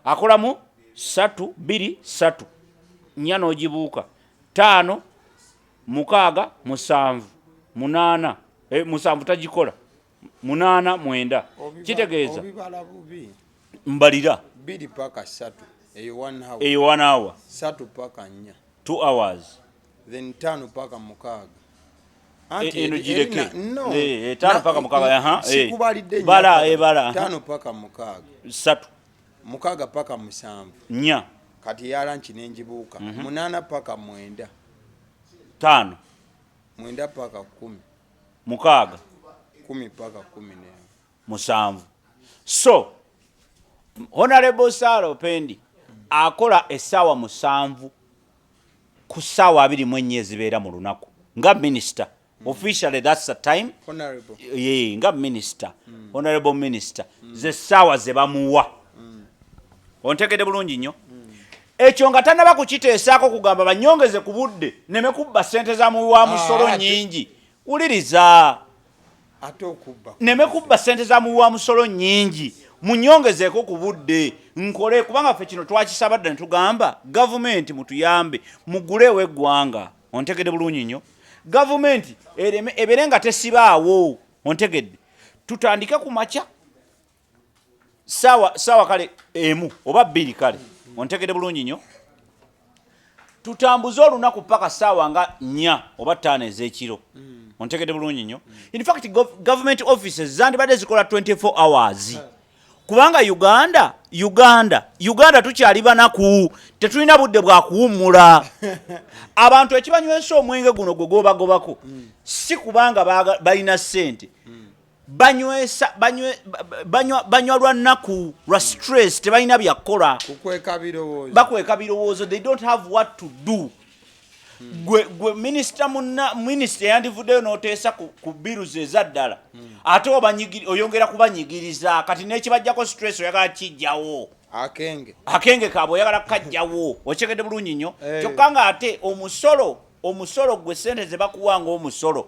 Akolamu 3, 2, 3. 4 n'ogibuuka 5, 6, 7, 8. 7 tagikola 8, 9. Kitegeeza mbalira 2 paka 3 eyo 1 hour. Eyo 1 hour. 3 paka 4. 2 hours. Then 5 paka 6. Eno gireke. 5 paka 6. Sikubalidde bala 5 paka 6. 3. 6 paka 7. 4. Kati yalanchi nenjibuuka. 8 paka 9. 5. 9 paka 10. 6. 10 paka 10. 7. So Honorable Salo Pendi akola essaawa 7 ku ssaawa 24 ezibeera mu lunaku nga minister. Officially that's the time. Honorable. Nga minister. Honorable minister. Ze ssaawa ze bamuwa. Ontegedde bulungi nnyo. Ekyo nga tannaba kukiteesaako kugamba banyongeze ku budde nemekubba ssente za muwi wa musolo nyingi. Wuliriza. Ate okubba. Nemekubba ssente za muwi wa musolo nyingi. Munyongezeeko ku budde nkole kubanga ffe kino twakisabadde ne tugamba gavumenti mutuyambe mugulewo eggwanga. Ontegedde bulungi nnyo. Gavumenti ebeere nga tesibaawo. Ontegedde tutandike ku makya sawa kale emu oba 2 kale. Ontegedde bulungi nnyo. Tutambuze olunaku paka sawa nga 4 oba 5 ez'ekiro. Ontegedde bulungi nnyo. In fact government offices zandibadde zikola 24 hours. Kubanga Uganda tukyali banaku tetulina budde bwa kuwummula. Abantu ekibanywesa omwenge guno gwe gobagobako si kubanga balina ssente. Banywa lwa nnaku lwa stress tebalina byakola. Bakweka birowoozo. They don't have what to do. Gwe minister yandivuddeyo n'oteesa ku bills ezaddala ate oyongera kubanyigiriza kati n'ekibajjako stress oyagala kijjawo. Akenge kaabwe oyagala kajjawo. Okyegedde bulungi nnyo. Kyokka nga ate omusolo gwe sente ze bakuwanga omusolo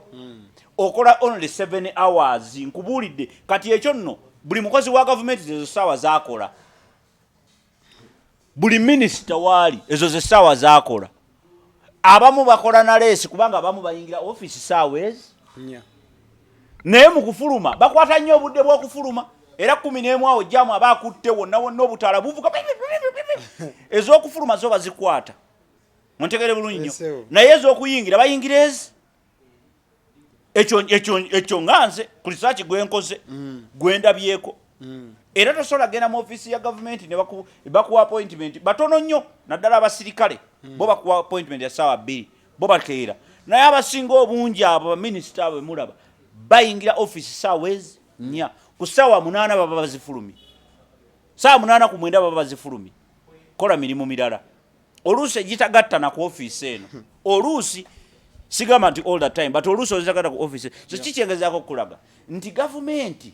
okola only 7 hours nkubulidde kati ekyo nno buli mukozi wa government ezo sawa zakola buli minister wali ezo ze sawa zakola abamu bakola na lesi kubanga abamu bayingira office sawes naye mu kufuluma bakwata nnyo obudde bw'okufuluma era 11 awo jamu abakutte wonna wonna obutaala buvuga ez'okufuluma zo bazikwata montegere bulungi nnyo naye ez'okuyingira bayingira ezi ekyo nganze ku research gwenkoze gwendabyeko era tosobola genda mu office ya government ne bakuwa appointment batono nnyo naddala abasirikale bo bakuwa appointment ya sawa 2 bo bakeera naye abasinga obungi abo minister bwe mulaba bayingira office sawes nya ku sawa 8 baba bazifulumi sawa 8 ku 9 baba bazifulumi kola mirimu mirala oluusi gitagatta na ku office eno oluusi sigama nti all the time but oluusi ozitagatta ku office so kikyengezaako okulaga nti government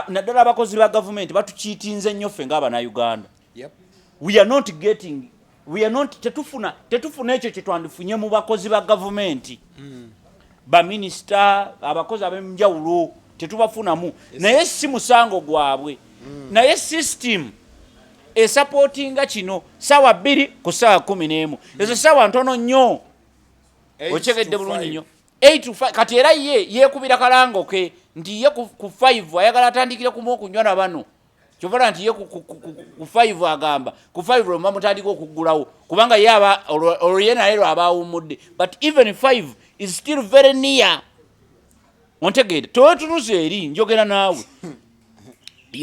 naddala abakozi ba government batukiitinze nnyo ffe ng'abannayuganda we are not tetufuna ekyo kye twandifunye mu bakozi ba government baminisita abakozi ab'enjawulo tetubafunamu naye si musango gwabwe naye system esupportinga kino sawa 2 ku sawa 11 ezo sawa ntono nnyo okyegedde bulungi nnyo 8 to 5 kati era yeekubira kalango ke nti ye ku 5 ayagala atandikire kumu okunywa na bano kyovala nti ye ku 5 agamba ku 5 lwemba mutandika okuggulawo kubanga ye aba olye naye lwabawummudde but even 5 is still very near ontegedde towetunuza eri njogera naawe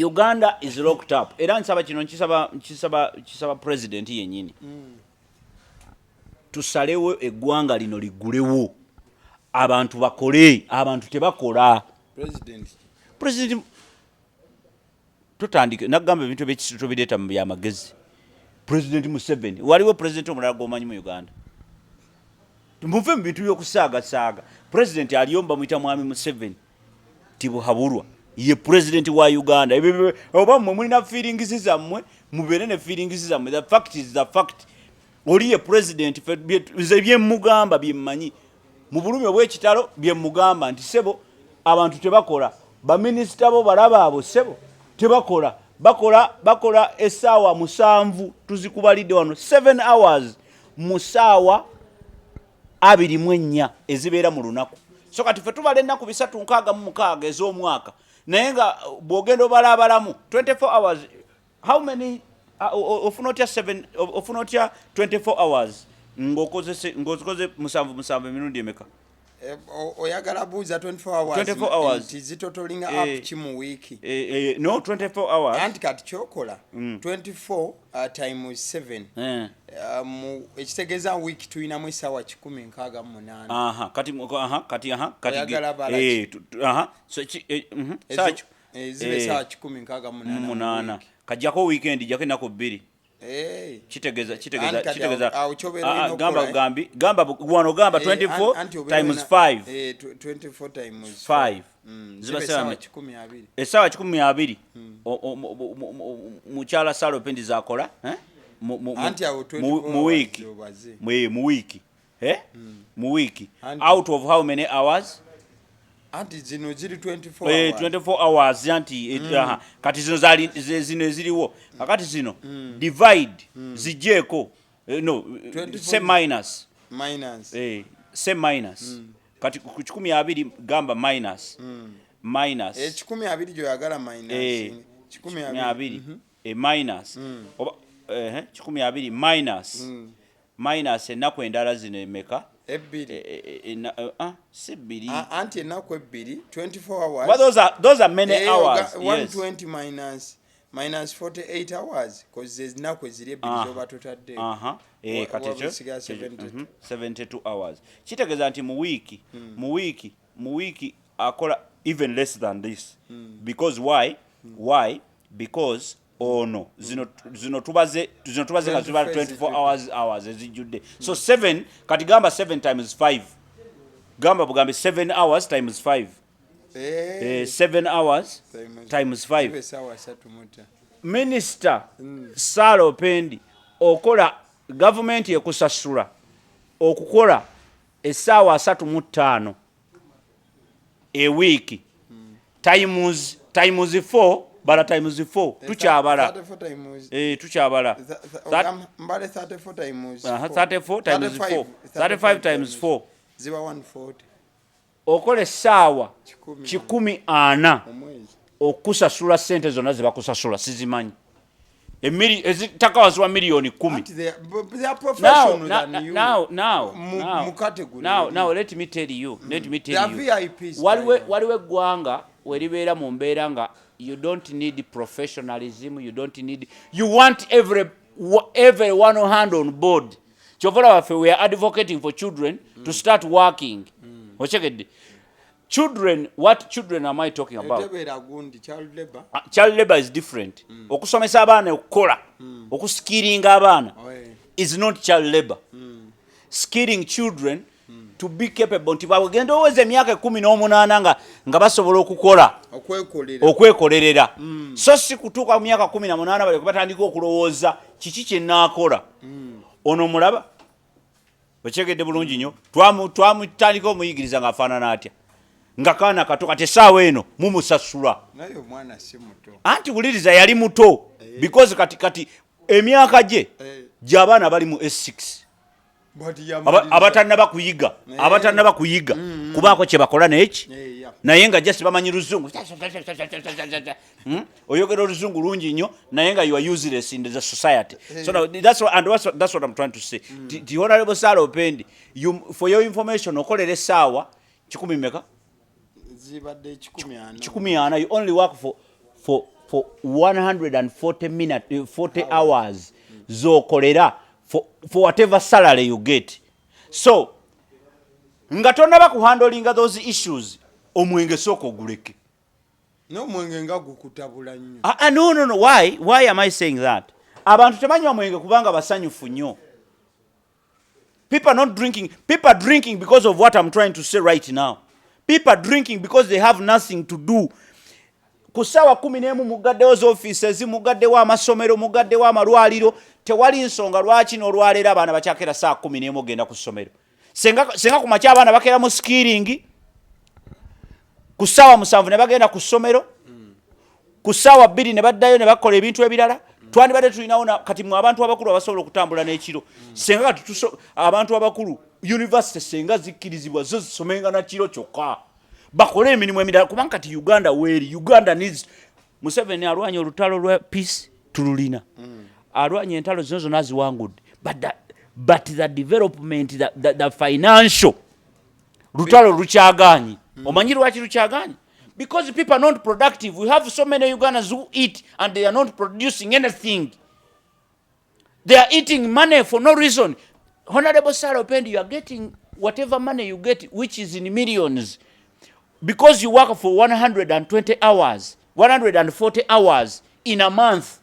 Uganda is locked up era nsaba kino nkisaba president yennyini tusalewo eggwanga lino liggulewo abantu bakole abantu tebakola president tutandike nagamba ebintu ebyekisito bireeta mu byamagezi president Museveni waliwo president omulala g'omanyi mu Uganda tumuve mu bintu by'okusaagasaaga president aliyomba muyita Mwami Museveni tibuhabulwa ye president wa Uganda oba mmwe mulina feelings zammwe mubeere ne feelings zammwe the fact is the fact oli ye president byemmugamba byemmanyi mu bulumi obw'ekitalo byemmugamba nti sebo abantu tebakola baminisita bo balaba abo sebo tebakola bakola essaawa 7 tuzikubalidde wano 7 hours mu ssaawa 24 ezibeera mu lunaku so kati ffe tubala ennaku 366 ez'omwaka naye nga bw'ogenda obalabalamu 24 hours how many ofuna otya 24 hours ng'okoze 7 emirundi emeka oyagala buuza 24 hours zitotolinga up kimu wiiki no 24 hours anti kati kyokola 24 times 7 ekitegeeza wiiki tulinamu essaawa 18 zibe essaawa 18 kajjako weekend jjako ennaku 2 kitegeeza gamba wano gamba 24 times 5 24 times 5 ziba essaawa 12 mukyala Salopendi zakola mu wiiki out of how many hours anti zino ziri 24 hours anti kati zino eziriwo kakati zino divide zijeko no say minus kati ku 12 gamba minus 12 joyagala minus 12 minus oba 12 minus ennaku endala zino emeka Sibiri. Anti ennaku 2 24 hours. Well, those are many hours. 120 minus 48 hours because there's ennaku eziri 2 over total day. Katecho 72 hours. Kitegeeza nti mu wiki akola even less than this. Because why? Because no zino tubaze nga tuba 24 hours ezijjudde so 7 kati gamba 7 times 5 gamba bugambe 7 hours times 5 7 hours times 5 minister Salopendi okola government ekusasula okukola essaawa 35 a week times 4 bala times 4 tukyabala 34 times tukyabala mbale 34 times 34 times 4 35 times 4 ziba 140 okole essaawa 140 okusasula sente zonna zebakusasula sizimanyi ezitakawaziwa miliyoni 10. Now let me tell you waliwo eggwanga weribeera mu mbeera nga you don't need professionalism, you want everyone hand on board. Chovola waffe we are advocating for children to start working. Ochekedde. Children, what children am I talking about? Child labor is different. Okusomesa abaana okukola, okuskillinga abaana is not child labor. Skilling children to be capable nti bagenda oweze emyaka 18 nga basobola okukola okwekolerera. So si kutuuka mu myaka 18 bali batandika okulowooza kiki kye nnaakola. Ono mulaba okyegedde bulungi nnyo twamutandika omuyigiriza ng'afaanana atya nga kaana kato kati essaawa eno mumusasula naye omwana si muto anti wuliriza yali muto because kati emyaka gye gy'abaana bali mu S6 abatannaba kuyiga kubaako kye bakola n'eki naye nga just bamanyi luzungu oyogera oluzungu lungi nnyo naye nga you are useless in the society. So now, that's what I'm trying to say. The Honorable Sarah Opendi, for your information okolera essaawa 10 meka zibadde 10 you only work for 140 minutes 40 hours zokolera for whatever salary you get. So nga tonnaba kuhandlinga those issues omwenge soko guleke. No mwenge nga gukutabula nnyo. No. Why am I saying that? Abantu temanywa mwenge kubanga basanyufu nnyo. People are not drinking. People are drinking because of what I'm trying to say right now. People are drinking because they have nothing to do. Kusawa 11 mugaddewo z'offices, mugaddewo amasomero, mugaddewo amalwaliro, tewali nsonga lwaki n'olwaleero abaana bakyakera saa 11 ogenda ku ssomero. Senga ku makya abaana bakeera mu skilling, ku ssaawa 7 ne bagenda ku ssomero, ku ssaawa 2 ne baddayo ne bakola ebintu ebirala. Twandibadde tulinawo kati mu abantu abakulu abasobola okutambula n'ekiro. Senga kati abantu abakulu university senga zikkirizibwa zo zisomenga na kiro kyokka. Bakole emirimu emirala kubanga kati Uganda needs Museveni alwanya olutalo lwa peace tululina. Alwanya entalo zino ziwangudde. But the development, the financial lutalo lukyagaanyi. Omanyi lwaki lukyagaanyi? Because people are not productive. We have so many Ugandans who eat and they are not producing anything. They are eating money for no reason. Honorable Sarah Opendi, you are getting whatever money you get, which is in millions. Because you work for 120 hours, 140 hours in a month.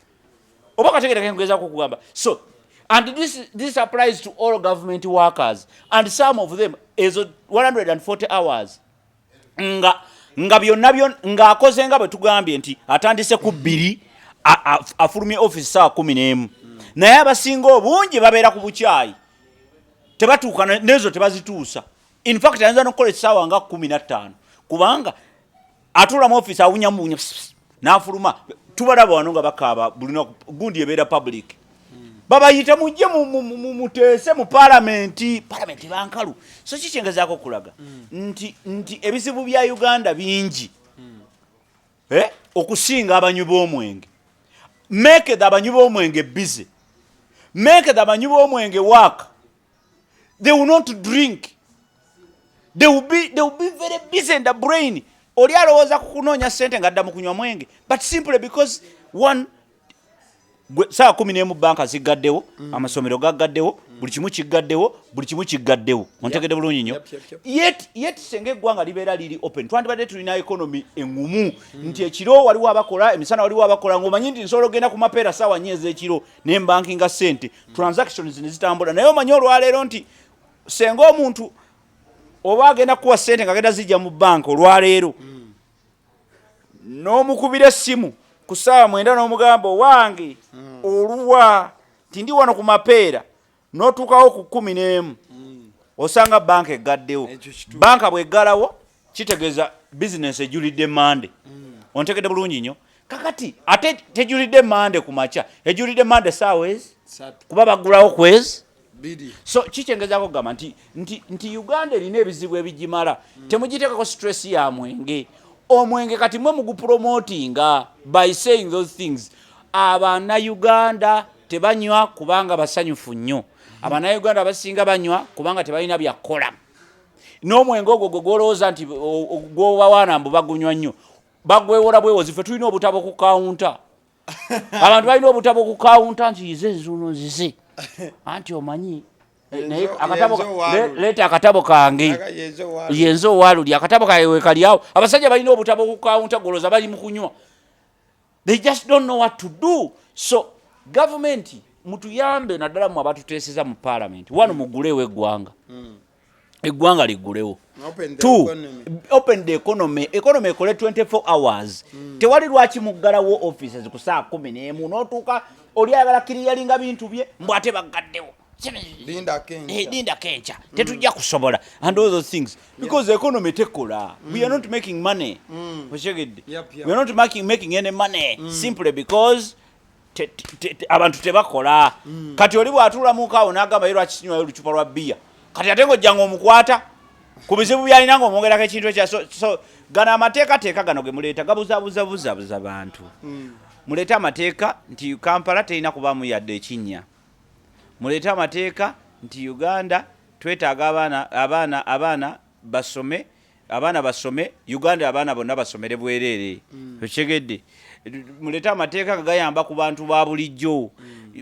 So, and this applies to all government workers. And some of them is 140 hours. Nga byonna ng'akoze nga bwe tugambye nti atandise ku 2 afulumye office saa 11. Naye abasinga obungi babeera ku bukyayi. Tebatuuka nezo tebazituusa. In fact ayinza n'okukola essaawa nga 15. Kubanga atula mu office awunyamunya n'afuluma. Tubalaba wano nga bakaaba bulina gundi ebeera public. Babayita mujje muteese mu parliament bankalu. So kikyengezaako okulaga nti ebizibu bya Uganda bingi okusinga abanywi b'omwenge. Make the abanywi b'omwenge busy. Make the abanywi b'omwenge work. They will not drink. They will be very busy in the brain. Oli alowooza kukunoonya ssente ng'adda mu kunywa mwenge. But simply because one saa 11 banka zigaddewo, amasomero gaggaddewo, buli kimu kiggaddewo. Ontegedde bulungi nnyo. Yet senga eggwanga libeera liri open. Twandibadde tulina economy engumu. Nti ekiro waliwo abakola, emisana waliwo abakola, ng'omanyi nti nsobola ogenda ku mapeera ssaawa 4 ez'ekiro n'embankinga ssente. Transactions ne zitambula. Naye omanyi olwaleero nti senga omuntu oba agenda kuwa ssente ng'agenda zijja mu banka olwaleero n'omukubira essimu ku ssaawa 9 n'omugamba owange oluwa tindi wano ku mapeera n'otuukawo ku 11 osanga banka eggaddewo. Banka bweggalawo kitegeeza business ejulidde mande ontegedde bulungi nnyo kakati ate tejulidde mande ku makya ejulidde mande saawezi kuba bagulawo kwezi so kikyengezaako kugamba nti Uganda erina ebizibu ebigimala temugiteekako stress ya mwenge omwenge kati mwe mugupromotinga by saying those things Abanayuganda tebanywa kubanga basanyufu nnyo Abanayuganda abasinga banywa kubanga tebalina byakola n'omwenge ogwo gwolowooza nti gwobawaana mbu bagunywa nnyo bagwewola bwewozi ffe tulina obutabo ku kawunta abantu balina obutabo ku kawunta nti yize zuno zize anti omanyi naye leeta akatabo kange yenze owaaluli akatabo kawe kaliawo abasajja balina obutabo ku kawunta golooza bali mu kunywa they just don't know what to do so government mutuyambe naddala mu abatuteeseza mu parliament wano mugulewo eggwanga liggulewo open the economy ekole 24 hours tewali lwaki muggalawo offices ku saa 11 n'otuuka oli ayagala kiriyalinga bintu bye mbw ate baggaddewo linda kencha tetujja kusobola and all those things because the economy tekola we are not making money we are not making any money simply because abantu tebakola kati oli bwatula mu kaawo n'agamba yero akinywa olucupa lwa bia kati ate ng'ojjanga omukwata ku bizibu byalina ng'omwongerako ekintu ekya so gana amateekateeka gano ge muleeta gabuzaabuza bantu muleeta amateeka nti Kampala terina kubaamu yadde ekinnya muleeta amateeka nti Uganda twetaaga abaana basome Uganda abaana bonna basomere bwereere okigedde muleeta amateeka gagayamba ku bantu ba bulijjo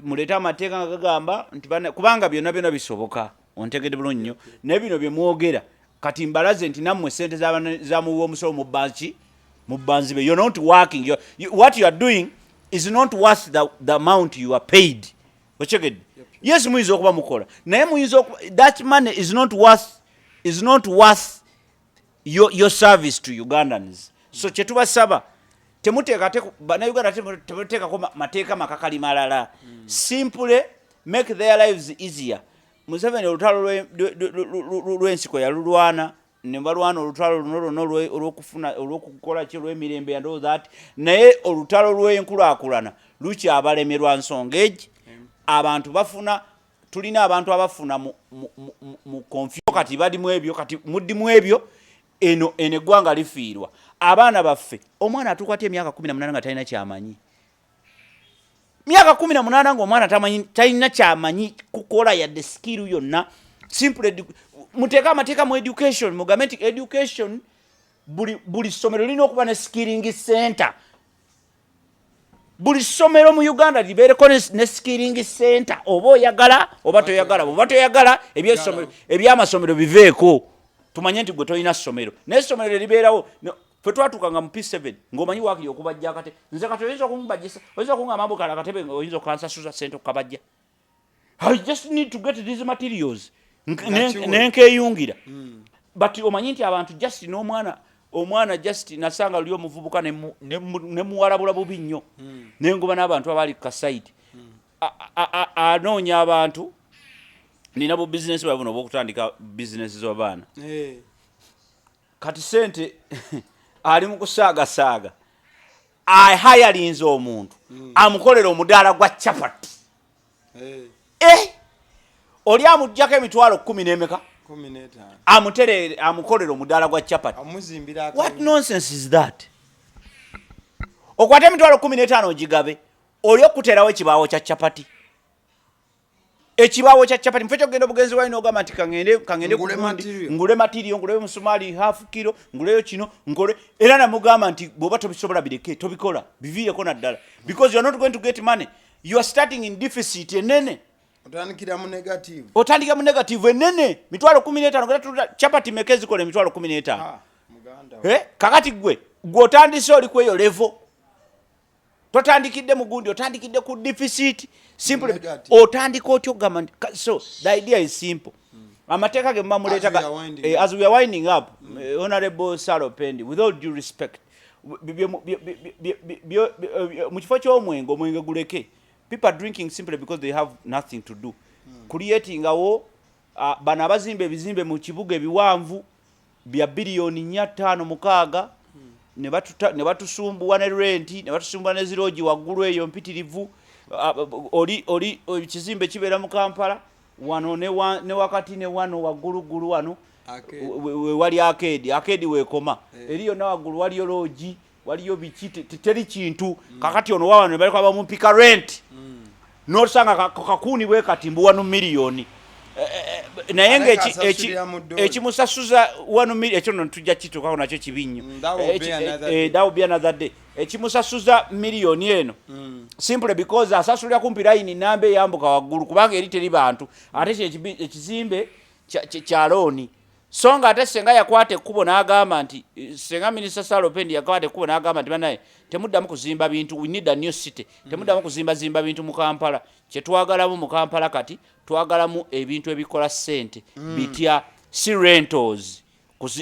muleeta amateeka nga gagamba nti kubanga byonna bisoboka ontegedde bulungi nnyo naye bino bye mwogera kati mbalaze nti nammwe sente zamuwa omusolo mu banzi be you're not working what you are doing is not worth the amount you are paid okigedde yes muyinza okuba mukola naye muyinza that money is not worth your service to Ugandans so kyetubasaba Bannayuganda temuteekako mateeka makakali malala simply make their lives easier Museveni olutalo lw'ensiko yalulwana ne balwana olutalo luno olw'okukola ki lw'emirembe and all that naye olutalo lw'enkulaakulana lukyabalemerwa nsonga egi abantu bafuna tulina abantu abafuna mu confusion kati badimu ebyo kati muddimu ebyo eno eggwanga lifiirwa abaana baffe omwana atukwata emyaka 18 nga talina kyamanyi myaka 18 ng'omwana talina kyamanyi kukola yadde skill yonna simple muteeka amateeka mu education mugambe nti education buli ssomero lirina okuba ne skilling center buli ssomero mu Uganda libeereko ne skilling center oba oyagala oba toyagala ebyamasomero biveeko tumanye nti gwe tolina ssomero naye ssomero libeerawo ffe twatukanga mu P7 ng'omanyi waakiri okubajja akate nze kati oyinza okumubajjisa oyinza okungamba mbu kala akatebe oyinza okansasuza sente okukabajja I just need to get these materials nenkeyungira but omanyi nti abantu just n'omwana just nasanga luli omuvubuka ne muwalabula bubi nnyo nengoba n'abantu abali ku kasaidi anoonya abantu nina bu business bwe buno obw'okutandika business z'abaana kati sente ali mu kusaagasaaga ahayalinze omuntu amukolera omudaala gwa chapati oli amuggyako emitwalo 10 n'emeka 15 amukolera omudaala gwa chapati what nonsense is that okwata emitwalo 15 ogigabe oli okuterawo ekibaawo kya chapati ekibaawo kya chapati mfecho genda bugenzi wali n'ogamba nti kangende ngule material ngule musumali half kilo nguleyo kino ngole era namugamba nti bw'oba tobisobola bireke tobikola biviireko naddala because you are not going to get money you are starting in deficit enene otandikira mu negative enene mitwalo 15 ngata chapati mekezi kole mitwalo 15 kakati gwe otandise oli kweyo level totandikidde mugundi otandikidde ku deficit simply otandika otyo gamba so the idea is simple amateeka ge mamuleta as we are winding up honorable Salopendi with all due respect mu kifo ky'omwenge omwenge guleke people are drinking simply because they have nothing to do creating awo bana bazimbe ebizimbe mu kibuga ebiwanvu bya bilioni 4-5 ne batusumbuwa ne rent ne batusumbuwa ne ziroji waggulu eyo mpitirivu oli kizimbe kibeera mu Kampala wano ne wakati ne wano waggulu wano wali arcade wekoma eriyo na waggulu waliyo loji waliyo bichite teri kintu kakati ono wabano bali kwa bamumpika rent nosanga kakuni bwe katimbuwa no milioni naye ekimusasuza 1 million ekyo no tujja kituka nakyo kibinyo that will be another day ekimusasuza milioni eno simply because asasulira kumpi line nambe yambuka waggulu kubanga eri teri bantu ate ekizimbe kya looni songa ate senga yakwate kubo n'agamba nti senga Minister Salopendi yakwate kubo n'agamba nti banaye temuddamu kuzimba bintu, we need a new city, temuddamu kuzimba bintu mu Kampala. Kye twagalamu mu Kampala kati twagalamu ebintu ebikola ssente bitya si rentals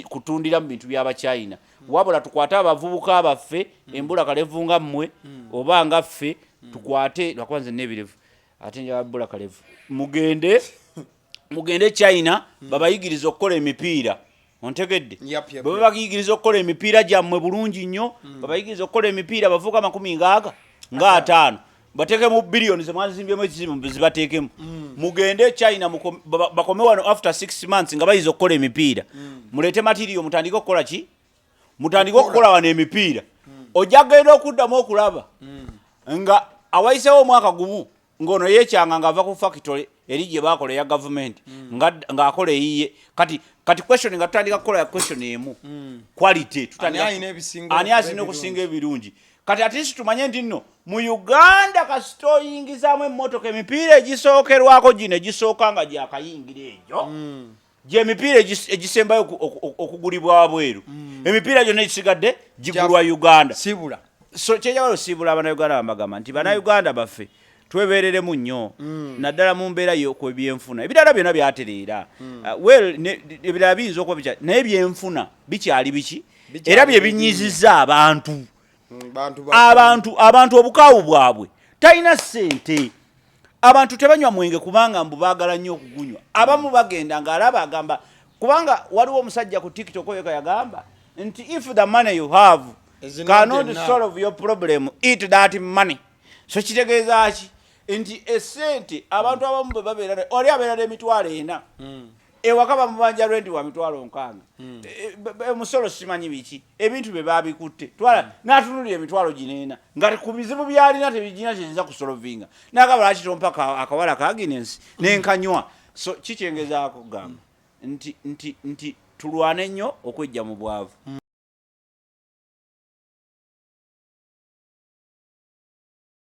kutundira mu bintu by'aba China. Wabula tukwate abavubuka abaffe embula kalevunga mmwe oba nga ffe tukwate lwakwanze n'ebirevu ate nja babula kalevu mugende China babayigiriza okukola emipiira ontegedde baba bagiyigiriza okukola emipiira gyammwe bulungi nnyo babayigiriza okukola emipiira bavuka 50 bateke mu billions zemwazimbyemu ekizimbe zibateekemu mugende China bakome wano after 6 months nga bayiza okukola emipiira mulete material mutandike okukola ki mutandike okukola wano emipiira ojja genda okuddamu okulaba nga awayisewo omwaka gumu ngono yekyanga nga ava ku factory eri gye bakola ya government nga akola eyiye kati question nga tutandika kukola question emu quality tutandika ani asine okusinga ebirungi kati atisi tumanye ndi nno mu Uganda kasitoyingizaamu emmotoka emipiira egisookerwako gino egisooka nga gyakayingira ejo gye emipiira egisembayo okugulibwa wabweru emipiira gyonna egisigadde gigulwa Uganda sibula so kyejawalo sibula Abannayuganda bamagamba nti Bannayuganda baffe twebereremu nnyo naddala mu mbeera y'okwebyenfuna ebirala byonna byatereera ebirala biyinza okuba bikyali naye byenfuna bikyali biki era bye binyizizza abantu obukaawu bwabwe talina ssente abantu tebanywa mwenge kubanga mbu baagala nnyo okugunywa abamu bagenda ng'alaba agamba kubanga waliwo omusajja ku TikTok oyo yagamba nti if the money you have cannot solve your problem eat that money so kitegeeza ki nti essente abantu abamu bwe babeera oli abeera n'emitwalo 4 ewaka bamubanja renti wa mitwalo 6 musolo simanyi biki ebintu bye babikutte twala n'atunulira emitwalo 4 nga ku bizibu byalina tebigina kiyinza kusolovinga n'akabala kitompa akawala ka Guinness n'enkanywa so kikyengezaako gamba nti tulwane nnyo okwejja mu bwavu